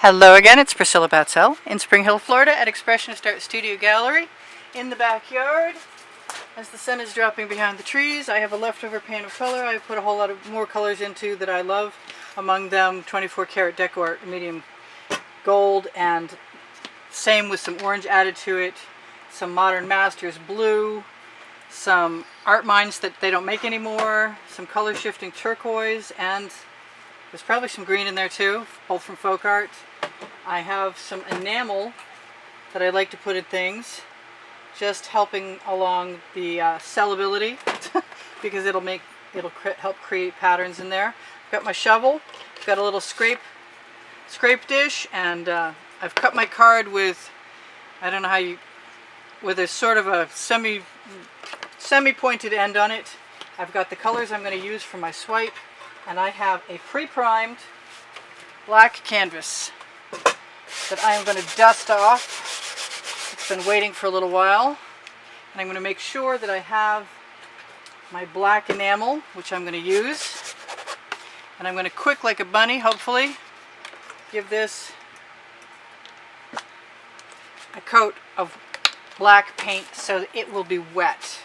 Hello again, it's Priscilla Batzell in Spring Hill, Florida at Expressionist Art Studio Gallery in the backyard. As the sun is dropping behind the trees, I have a leftover pan of color. I put a whole lot of more colors into that I love. Among them 24 karat Deco-Art medium gold, and same with some orange added to it, some Modern Masters blue, some art mines that they don't make anymore, some color shifting turquoise, and there's probably some green in there too, both from folk art. I have some enamel that I like to put in things, just helping along the sellability because it'll help create patterns in there. I've got my shovel, I've got a little scrape dish, and I've cut my card with, I don't know how you, with a sort of a semi-pointed end on it. I've got the colors I'm going to use for my swipe, and I have a pre-primed black canvas that I am going to dust off. It's been waiting for a little while, and I'm going to make sure that I have my black enamel, which I'm going to use, and I'm going to quick like a bunny, hopefully, give this a coat of black paint so that it will be wet.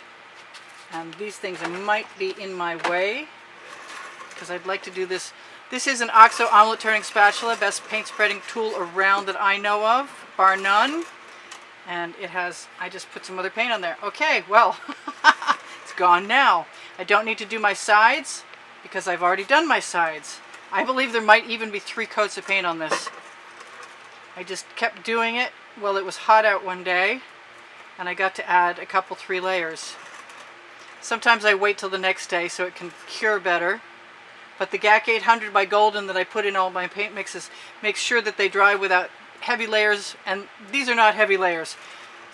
And these things might be in my way because I'd like to do this. This is an OXO omelet turning spatula, best paint spreading tool around that I know of, bar none. And it has, I just put some other paint on there. Okay, well, it's gone now. I don't need to do my sides because I've already done my sides. I believe there might even be 3 coats of paint on this. I just kept doing it while it was hot out one day, and I got to add a couple 3 layers. Sometimes I wait till the next day so it can cure better. But the GAC 800 by Golden that I put in all my paint mixes makes sure that they dry without heavy layers, and these are not heavy layers.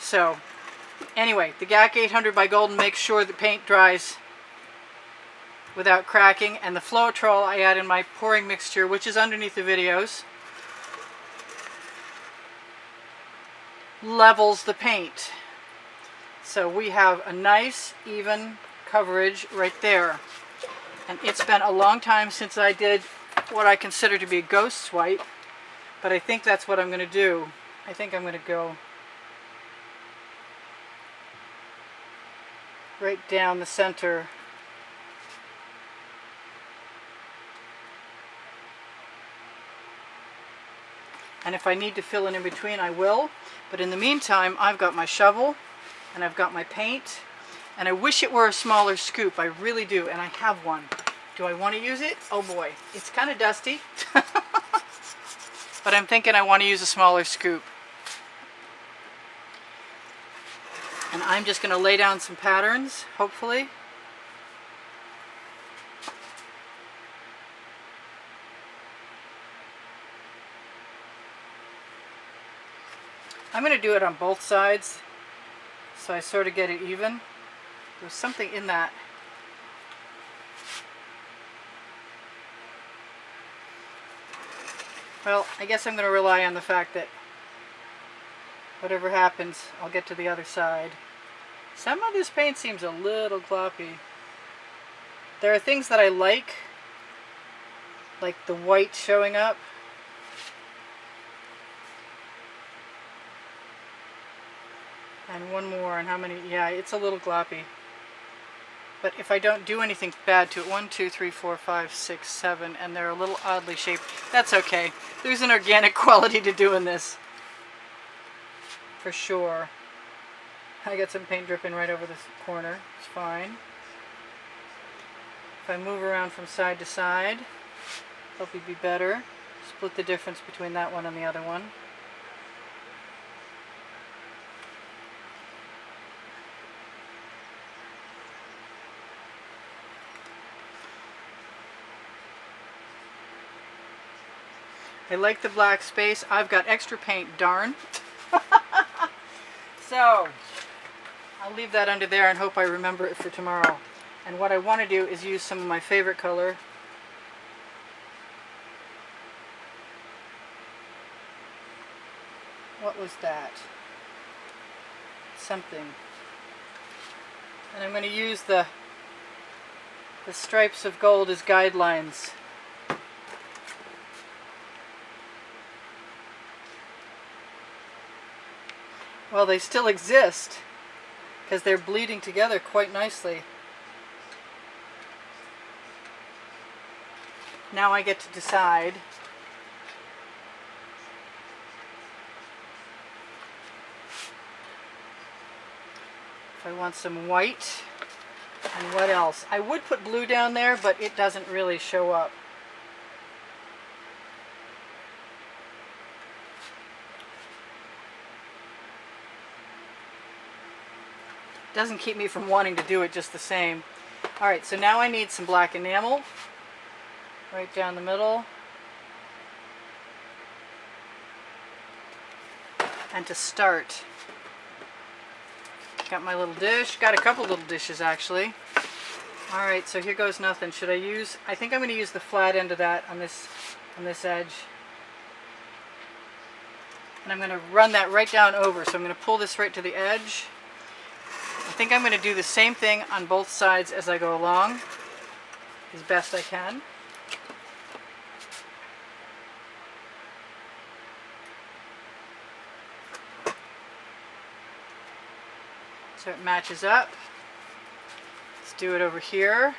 So anyway, the GAC 800 by Golden makes sure the paint dries without cracking, and the Floetrol I add in my pouring mixture, which is underneath the videos, levels the paint. So we have a nice even coverage right there. And it's been a long time since I did what I consider to be a ghost swipe, but I think that's what I'm going to do. I think I'm going to go right down the center. And if I need to fill in between, I will. But in the meantime, I've got my shovel and I've got my paint. And I wish it were a smaller scoop. I really do, and I have one. Do I want to use it? Oh boy, it's kind of dusty. But I'm thinking I want to use a smaller scoop. And I'm just going to lay down some patterns, hopefully. I'm going to do it on both sides, so I sort of get it even. There's something in that. Well, I guess I'm going to rely on the fact that whatever happens, I'll get to the other side. Some of this paint seems a little gloppy. There are things that I like the white showing up. And one more, and how many? Yeah, it's a little gloppy. But if I don't do anything bad to it, 1, 2, 3, 4, 5, 6, 7, and they're a little oddly shaped, that's okay. There's an organic quality to doing this. For sure. I got some paint dripping right over this corner. It's fine. If I move around from side to side, it'll be better. Split the difference between that one and the other one. I like the black space. I've got extra paint, darn. So, I'll leave that under there and hope I remember it for tomorrow. And what I want to do is use some of my favorite color. What was that? Something. And I'm going to use the stripes of gold as guidelines. Well, they still exist because they're bleeding together quite nicely. Now I get to decide if I want some white and what else. I would put blue down there, but it doesn't really show up. Doesn't keep me from wanting to do it just the same. Alright, so now I need some black enamel right down the middle. And to start, got my little dish. Got a couple little dishes actually. Alright, so here goes nothing. Should I use, I think I'm going to use the flat end of that on this edge. And I'm going to run that right down over. So I'm going to pull this right to the edge. I think I'm going to do the same thing on both sides as I go along, as best I can. So it matches up. Let's do it over here.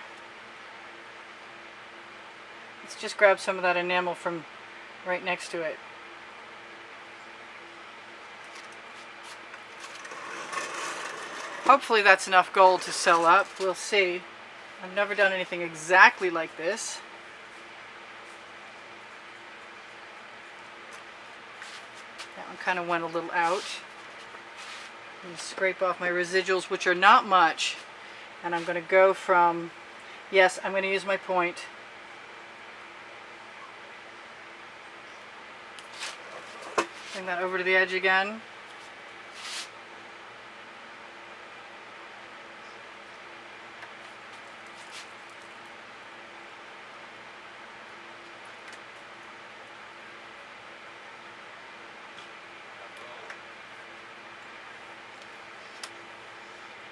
Let's just grab some of that enamel from right next to it. Hopefully that's enough gold to sell up. We'll see. I've never done anything exactly like this. That one kind of went a little out. I'm going to scrape off my residuals, which are not much. And I'm going to go from, yes, I'm going to use my point. Bring that over to the edge again.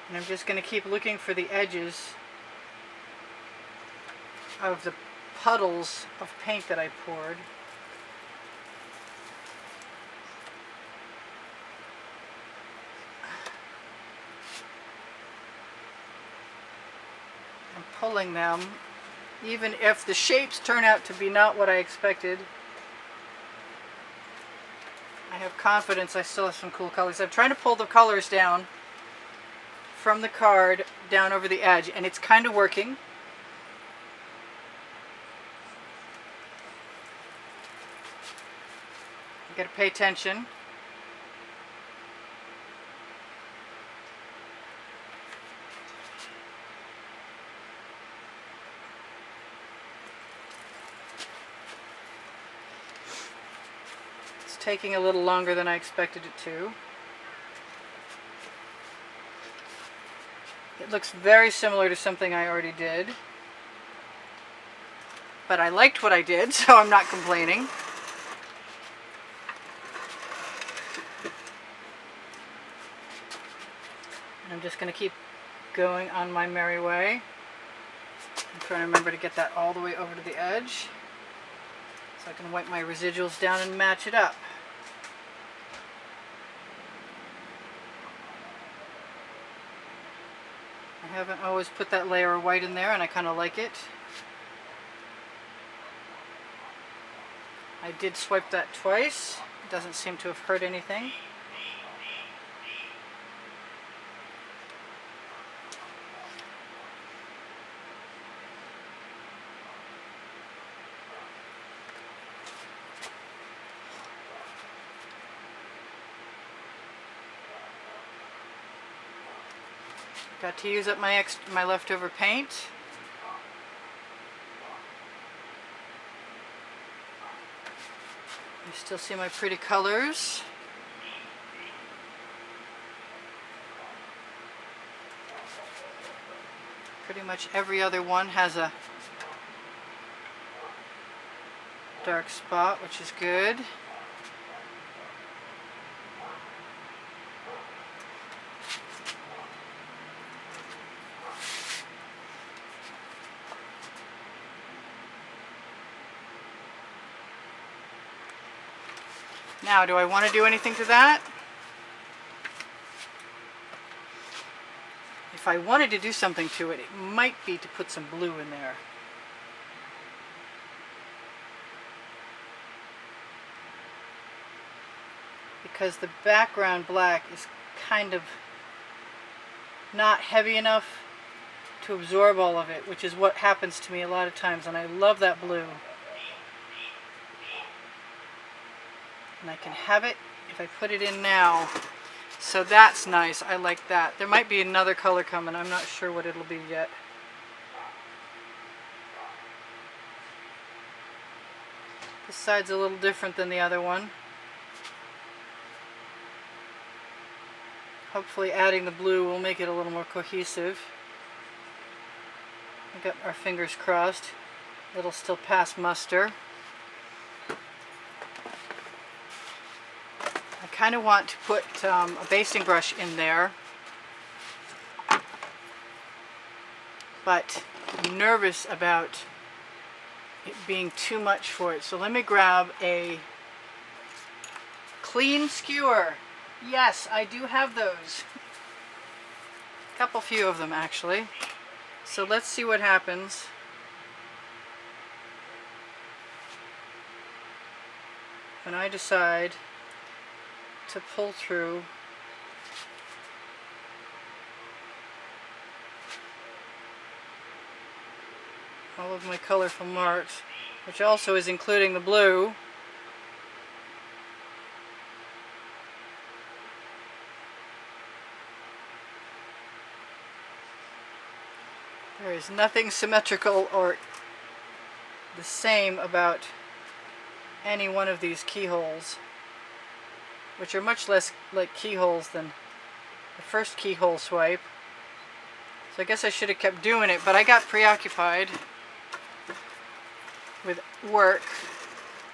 And I'm just going to keep looking for the edges of the puddles of paint that I poured. I'm pulling them, even if the shapes turn out to be not what I expected. I have confidence I still have some cool colors. I'm trying to pull the colors down from the card down over the edge, and it's kind of working. You gotta pay attention. It's taking a little longer than I expected it to. It looks very similar to something I already did. But I liked what I did, so I'm not complaining. And I'm just going to keep going on my merry way. I'm trying to remember to get that all the way over to the edge, so I can wipe my residuals down and match it up. I haven't always put that layer of white in there, and I kind of like it. I did swipe that twice. It doesn't seem to have hurt anything. Got to use up my leftover paint. You still see my pretty colors. Pretty much every other one has a dark spot, which is good. Now, do I want to do anything to that? if I wanted to do something to it, it might be to put some blue in there. Because the background black is kind of not heavy enough to absorb all of it, which is what happens to me a lot of times, and I love that blue. And I can have it if I put it in now. So that's nice. I like that. There might be another color coming. I'm not sure what it'll be yet. This side's a little different than the other one. Hopefully adding the blue will make it a little more cohesive. We got our fingers crossed. It'll still pass muster. I kind of want to put a basting brush in there, but I'm nervous about it being too much for it. So let me grab a clean skewer. Yes, I do have those. A few of them actually. So let's see what happens. When I decide to pull through all of my colorful marks, which also is including the blue. There is nothing symmetrical or the same about any one of these keyholes, which are much less like keyholes than the first keyhole swipe. So I guess I should have kept doing it, but I got preoccupied with work.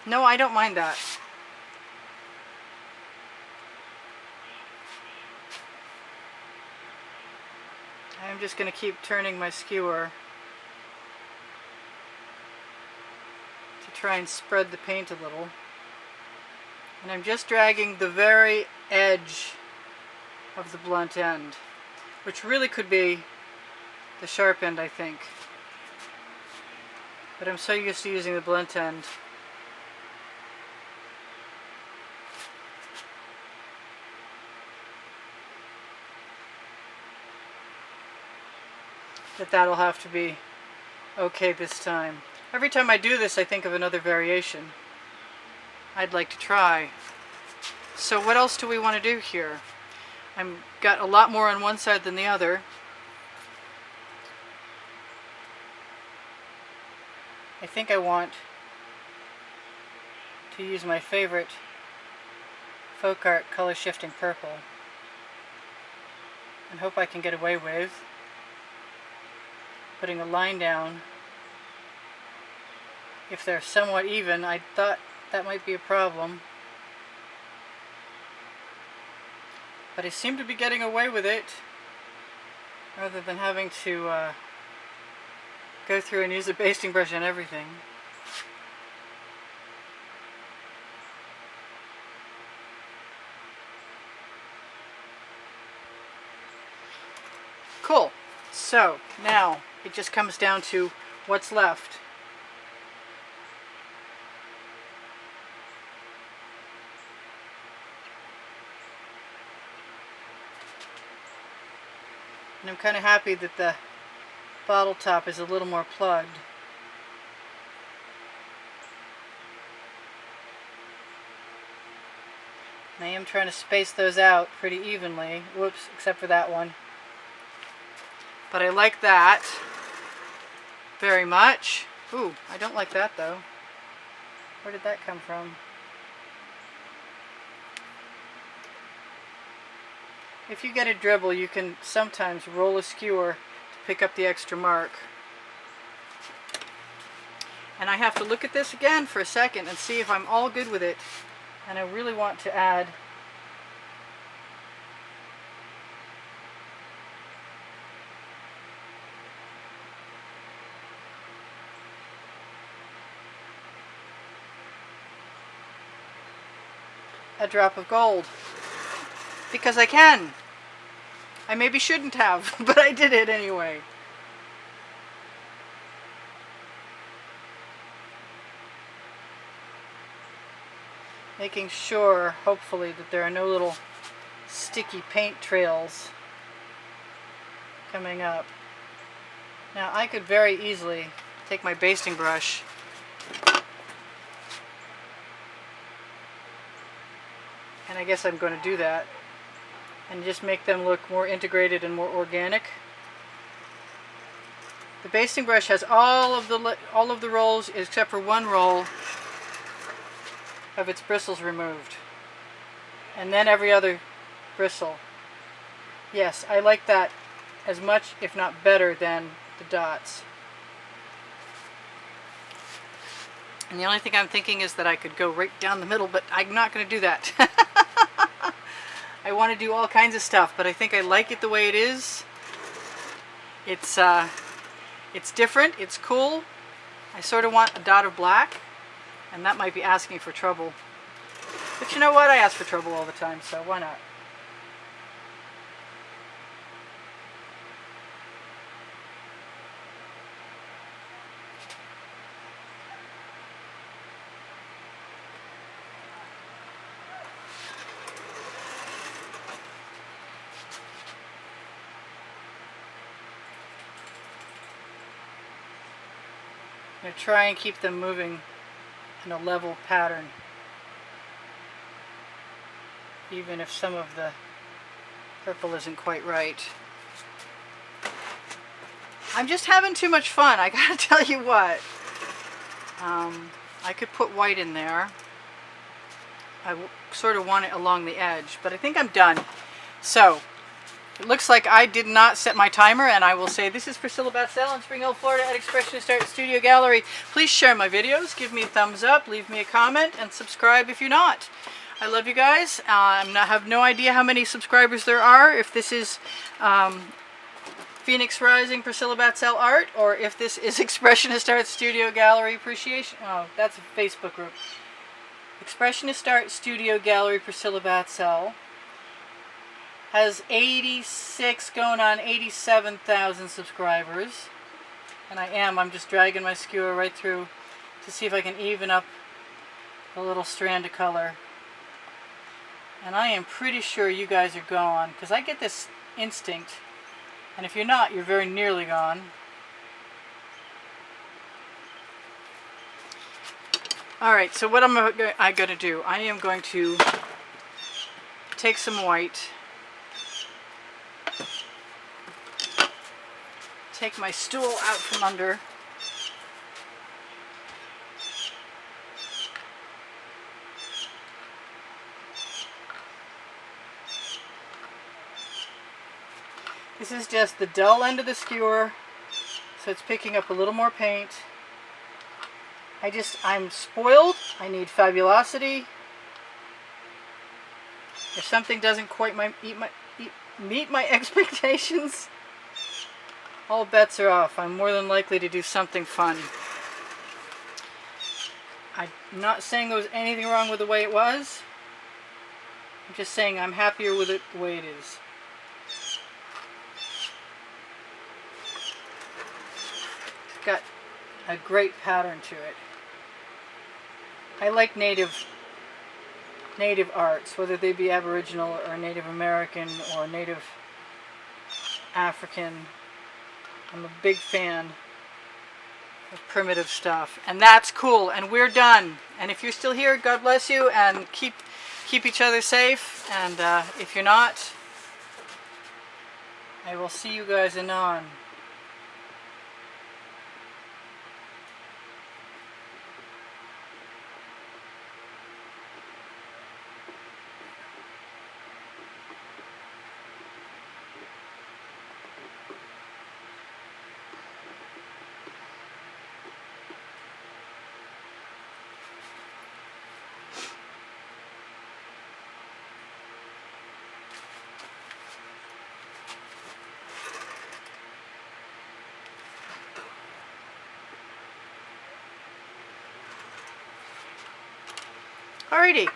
No, I don't mind that. I'm just going to keep turning my skewer to try and spread the paint a little. And I'm just dragging the very edge of the blunt end, which really could be the sharp end, I think. But I'm so used to using the blunt end. That'll have to be okay this time. Every time I do this, I think of another variation I'd like to try. So what else do we want to do here? I've got a lot more on one side than the other. I think I want to use my favorite Folk-Art color shifting purple, and hope I can get away with putting a line down. If they're somewhat even, I thought that might be a problem, but I seem to be getting away with it rather than having to go through and use a basting brush on everything. Cool. So now it just comes down to what's left. And I'm kind of happy that the bottle top is a little more plugged. And I am trying to space those out pretty evenly. Whoops, except for that one. But I like that very much. Ooh, I don't like that though. Where did that come from? If you get a dribble, you can sometimes roll a skewer to pick up the extra mark. And I have to look at this again for a second and see if I'm all good with it. And I really want to add a drop of gold, because I can. I maybe shouldn't have, but I did it anyway. Making sure, hopefully, that there are no little sticky paint trails coming up. Now I could very easily take my basting brush and I guess I'm going to do that and just make them look more integrated and more organic. The basting brush has all of the rolls except for one roll of its bristles removed, and then every other bristle. Yes, I like that as much, if not better, than the dots. And the only thing I'm thinking is that I could go right down the middle, but I'm not going to do that. I want to do all kinds of stuff, but I think I like it the way it is. It's different, it's cool. I sort of want a dot of black, and that might be asking for trouble. But you know what? I ask for trouble all the time, so why not? I'm going to try and keep them moving in a level pattern, even if some of the purple isn't quite right. I'm just having too much fun, I gotta tell you what. I could put white in there. I sort of want it along the edge, but I think I'm done. So, it looks like I did not set my timer, and I will say this is Priscilla Batzell in Spring Hill, Florida at Expressionist Art Studio Gallery. Please share my videos, give me a thumbs up, leave me a comment, and subscribe if you're not. I love you guys. I have no idea how many subscribers there are, if this is Phoenix Rising Priscilla Batzell Art, or if this is Expressionist Art Studio Gallery Appreciation. Oh, that's a Facebook group. Expressionist Art Studio Gallery Priscilla Batzell has 86 going on 87,000 subscribers, and I'm just dragging my skewer right through to see if I can even up a little strand of color. And I am pretty sure you guys are gone, because I get this instinct, and if you're not, you're very nearly gone. Alright, so what I going to do, I am going to take some white, take my stool out from under, this is just the dull end of the skewer, so it's picking up a little more paint. I'm spoiled. I need fabulosity. If something doesn't quite meet my expectations, all bets are off. I'm more than likely to do something fun. I'm not saying there was anything wrong with the way it was. I'm just saying I'm happier with it the way it is. It's got a great pattern to it. I like native arts, whether they be Aboriginal or Native American or Native African. I'm a big fan of primitive stuff, and that's cool. And we're done. And if you're still here, God bless you, and keep each other safe. And if you're not, I will see you guys anon. Alrighty.